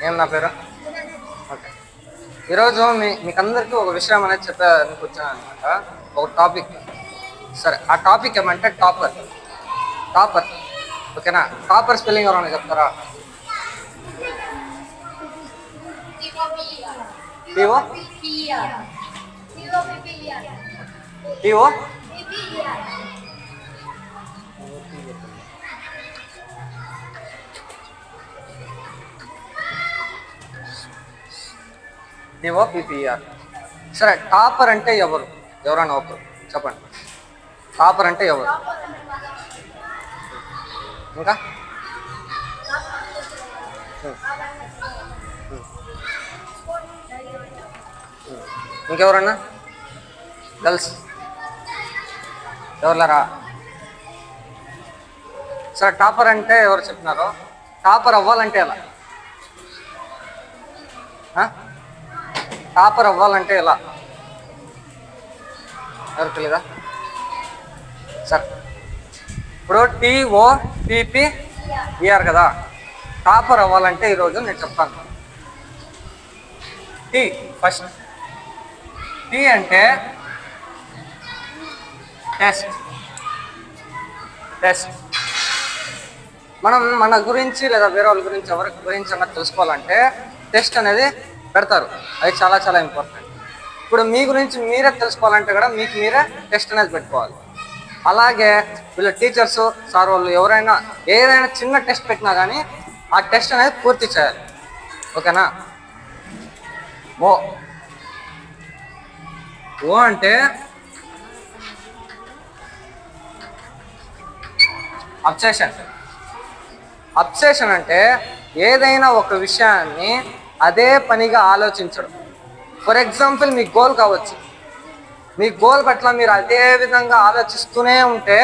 ఏం నా పేరు? ఓకే. ఈరోజు మీకందరికీ ఒక విషయం అనేది చెప్పడానికి వచ్చాను అనమాట. ఒక టాపిక్. సరే, ఆ టాపిక్ ఏమంటే టాపర్. ఓకేనా? టాపర్ స్పెల్లింగ్ ఎవరైనా చెప్తారా? T O T O T O P P R. సరే, టాపర్ అంటే ఎవరు? ఎవరైనా ఒకరు చెప్పండి. టాపర్ అంటే ఎవరు? ఇంకా ఇంకెవరన్నా? గర్ల్స్ ఎవరులరా? సరే, టాపర్ అంటే ఎవరు చెప్తున్నారు? టాపర్ అవ్వాలంటే ఎలా? టాపర్ అవ్వాలంటే ఎలా? ఎవరు తెలీదా? సరే, ఇప్పుడు TOPPER కదా. టాపర్ అవ్వాలంటే ఈరోజు నేను చెప్తాను. ఫస్ట్ టీ అంటే టెస్ట్. మనం మన గురించి లేదా వేరే వాళ్ళ గురించి ఎవరి గురించి అన్నది తెలుసుకోవాలంటే టెస్ట్ అనేది పెడతారు. అది చాలా చాలా ఇంపార్టెంట్. ఇప్పుడు మీ గురించి మీరే తెలుసుకోవాలంటే కూడా మీకు మీరే టెస్ట్ అనేది పెట్టుకోవాలి. అలాగే వీళ్ళ టీచర్స్ సార్ వాళ్ళు ఎవరైనా ఏదైనా చిన్న టెస్ట్ పెట్టినా కానీ ఆ టెస్ట్ అనేది పూర్తి చేయాలి. ఓకేనా? ఓ అంటే అబ్సెషన్ అంటే ఏదైనా ఒక విషయాన్ని అదే పనిగా ఆలోచించడం. ఫర్ ఎగ్జాంపుల్, మీ గోల్ కావచ్చు. మీ గోల్ పట్ల మీరు అదే విధంగా ఆలోచిస్తూనే ఉంటే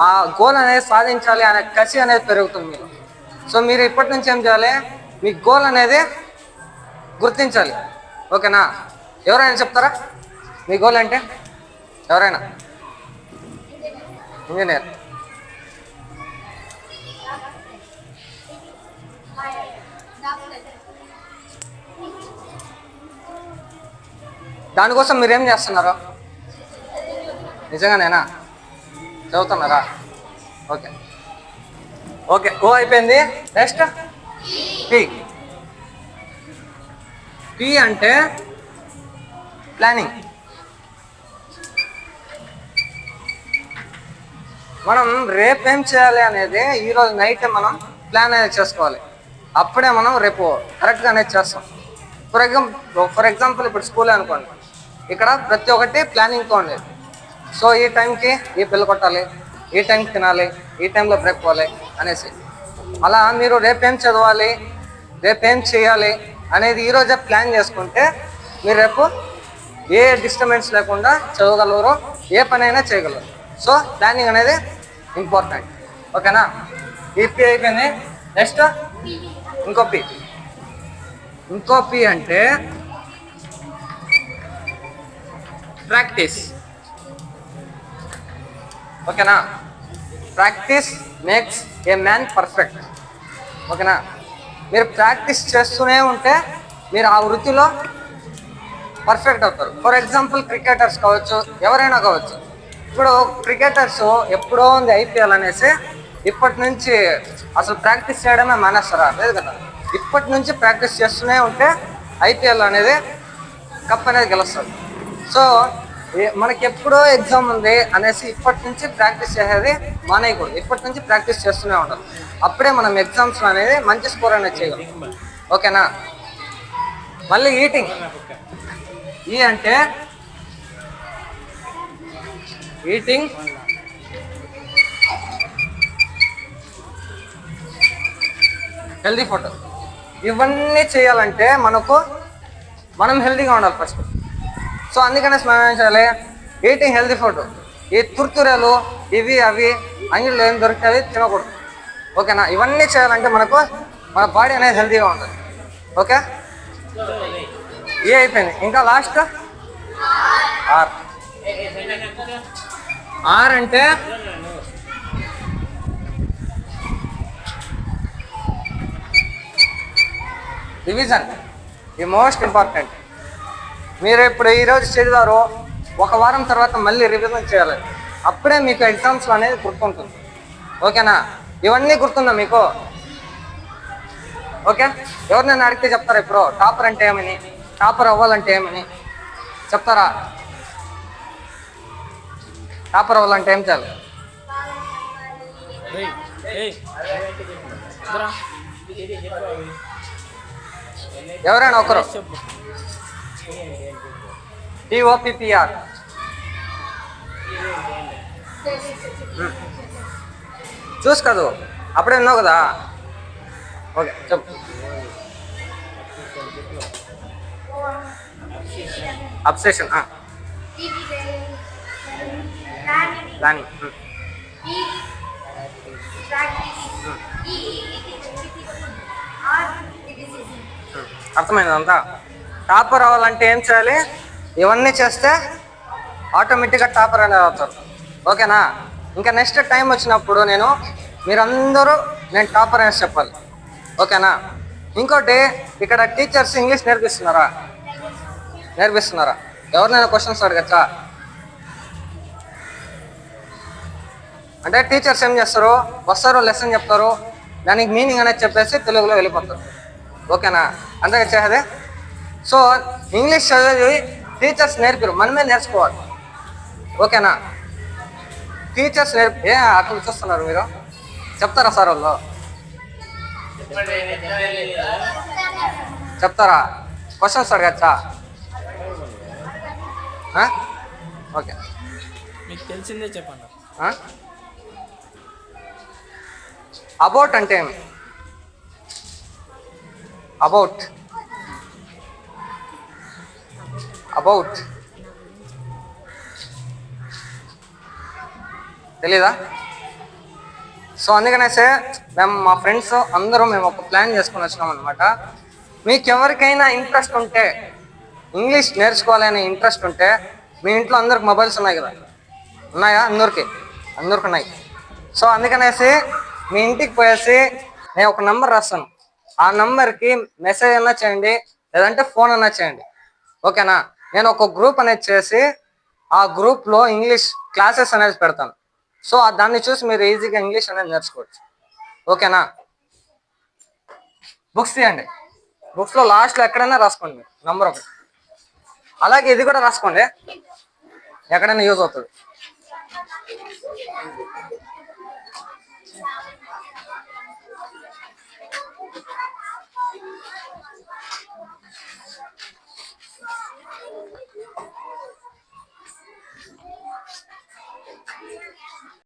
ఆ గోల్ అనేది సాధించాలి అనే కసి అనేది పెరుగుతుంది మీరు. సో మీరు ఇప్పటి నుంచి ఏం చేయాలి? మీ గోల్ అనేది గుర్తించాలి. ఓకేనా? ఎవరైనా చెప్తారా మీ గోల్ అంటే? ఎవరైనా? ఇంజనీర్. దానికోసం మీరేం చేస్తున్నారు? నిజంగానేనా? చదువుతున్నారా? ఓకే. ఓ అయిపోయింది. నెక్స్ట్ పి అంటే ప్లానింగ్. మనం రేపేం చేయాలి అనేది ఈరోజు నైట్ మనం ప్లాన్ అనేది చేసుకోవాలి. అప్పుడే మనం రేపు కరెక్ట్గా అనేది చేస్తాం. ఫర్ ఎగ్జాంపుల్ ఇప్పుడు స్కూల్ అనుకోండి. ఇక్కడ ప్రతి ఒక్కటి ప్లానింగ్తో ఉండేది. సో ఈ టైంకి ఈ పిల్ల కొట్టాలి, ఈ టైంకి తినాలి, ఈ టైంలో బ్రేక్ పోవాలి అనేసి. అలా మీరు రేపేం చదవాలి, రేపేం చేయాలి అనేది ఈరోజే ప్లాన్ చేసుకుంటే మీరు రేపు ఏ డిస్టర్బెన్స్ లేకుండా చదవగలరు, ఏ పనైనా చేయగలరు. సో ప్లానింగ్ అనేది ఇంపార్టెంట్. ఓకేనా? ఈ పి అయిపోయింది. నెక్స్ట్ ఇంకో పి అంటే ప్రాక్టీస్. ఓకేనా? Practice makes a man perfect. ఓకేనా? మీరు ప్రాక్టీస్ చేస్తూనే ఉంటే మీరు ఆ వృత్తిలో పర్ఫెక్ట్ అవుతారు. ఫర్ ఎగ్జాంపుల్ క్రికెటర్స్ కావచ్చు, ఎవరైనా కావచ్చు. ఇప్పుడు క్రికెటర్స్ ఎప్పుడో ఉంది ఐపీఎల్ అనేసి ఇప్పటి నుంచి అసలు ప్రాక్టీస్ చేయడమే మానేస్తారా? లేదు కదా. ఇప్పటి నుంచి ప్రాక్టీస్ చేస్తూనే ఉంటే ఐపీఎల్ అనేది కప్ అనేది గెలుస్తుంది. సో మనకి ఎప్పుడో ఎగ్జామ్ ఉంది అనేసి ఇప్పటి నుంచి ప్రాక్టీస్ చేసేది మానేయకూడదు. ఇప్పటి నుంచి ప్రాక్టీస్ చేస్తూనే ఉండాలి. అప్పుడే మనం ఎగ్జామ్స్ అనేది మంచి స్కోర్ అనేది చేయగలం. ఓకేనా? మళ్ళీ ఈటింగ్. అంటే ఈటింగ్ హెల్దీ ఫుడ్. ఇవన్నీ చేయాలంటే మనం హెల్దీగా ఉండాలి ఫస్ట్. సో అందుకనే మనం ఏం చేయాలి? Eating healthy food. ఈ తుర్తురేలు ఇవి అవి అంగిల్లో ఏం దొరికితే అవి తినకూడదు. ఓకేనా? ఇవన్నీ చేయాలంటే మన బాడీ అనేది హెల్దీగా ఉంటుంది. ఓకే? ఏ అయిపోయింది. ఇంకా లాస్ట్ ఆర్ అంటే రివిజన్ ఈ మోస్ట్ ఇంపార్టెంట్. మీరు ఇప్పుడు ఈరోజు చదివారో ఒక వారం తర్వాత మళ్ళీ రివిజన్ చేయాలి. అప్పుడే మీకు ఎగ్జామ్స్లో అనేది గుర్తుంటుంది. ఓకేనా? ఇవన్నీ గుర్తుందా మీకు? ఓకే, ఎవరినైనా అడిగితే చెప్తారా ఇప్పుడు టాపర్ అంటే ఏమని, టాపర్ అవ్వాలంటే ఏమని చెప్తారా? టాపర్ అవ్వాలంటే ఏం చేయాలి? ఎవరైనా ఒకరు టిఓపిపిఆర్ చూసు కదూ, అప్పుడే విన్నావు కదా. ఓకే చెప్పు. Obsession, planning, అర్థమైందంతా. టాపర్ అవ్వాలంటే ఏం చేయాలి? ఇవన్నీ చేస్తే ఆటోమేటిక్గా టాపర్ అనేది అవుతారు. ఓకేనా? ఇంకా నెక్స్ట్ టైం వచ్చినప్పుడు మీరందరూ నేను టాపర్ అనేసి చెప్పాలి. ఓకేనా? ఇంకోటి, ఇక్కడ టీచర్స్ ఇంగ్లీష్ నేర్పిస్తున్నారా? ఎవరినైనా క్వశ్చన్స్ అడగచ్చా? అంటే టీచర్స్ ఏం చేస్తారు, వస్తారు, లెసన్ చెప్తారు, దానికి మీనింగ్ అనేది చెప్పేసి తెలుగులో వెళ్ళిపోతారు. ఓకేనా? అంతే చేసేది. సో ఇంగ్లీష్ చదివేది టీచర్స్ నేర్పిరు, మనమే నేర్చుకోవాలి. ఓకేనా? టీచర్స్ అట్లా చూస్తున్నారు మీరు, చెప్తారా సార్ వాళ్ళు? చెప్తారా? క్వశ్చన్స్ అడగచ్చా? ఓకే, మీకు తెలిసిందే చెప్పండి. అబౌట్ అంటే ఏమి? అబౌట్ తెలీదా? సో అందుకనేసే మా ఫ్రెండ్స్ అందరూ మేము ఒక ప్లాన్ చేసుకొని వచ్చినాం అనమాట. మీకు ఎవరికైనా ఇంట్రెస్ట్ ఉంటే, ఇంగ్లీష్ నేర్చుకోవాలనే ఇంట్రెస్ట్ ఉంటే, మీ ఇంట్లో అందరికి మొబైల్స్ ఉన్నాయి కదా? ఉన్నాయా? అందరికి ఉన్నాయి. సో అందుకనేసి మీ ఇంటికి పోయేసి నేను ఒక నెంబర్ రాస్తాను, ఆ నెంబర్కి మెసేజ్ అన్నా చేయండి, లేదంటే ఫోన్ అన్నా చేయండి. ఓకేనా? నేను ఒక గ్రూప్ అనేది చేసి ఆ గ్రూప్లో ఇంగ్లీష్ క్లాసెస్ అనేది పెడతాను. సో దాన్ని చూసి మీరు ఈజీగా ఇంగ్లీష్ అనేది నేర్చుకోవచ్చు. ఓకేనా? బుక్స్ తీయండి, బుక్స్లో లాస్ట్లో ఎక్కడైనా రాసుకోండి మీరు నంబర్ ఒకటి. అలాగే ఇది కూడా రాసుకోండి, ఎక్కడైనా యూజ్ అవుతుంది.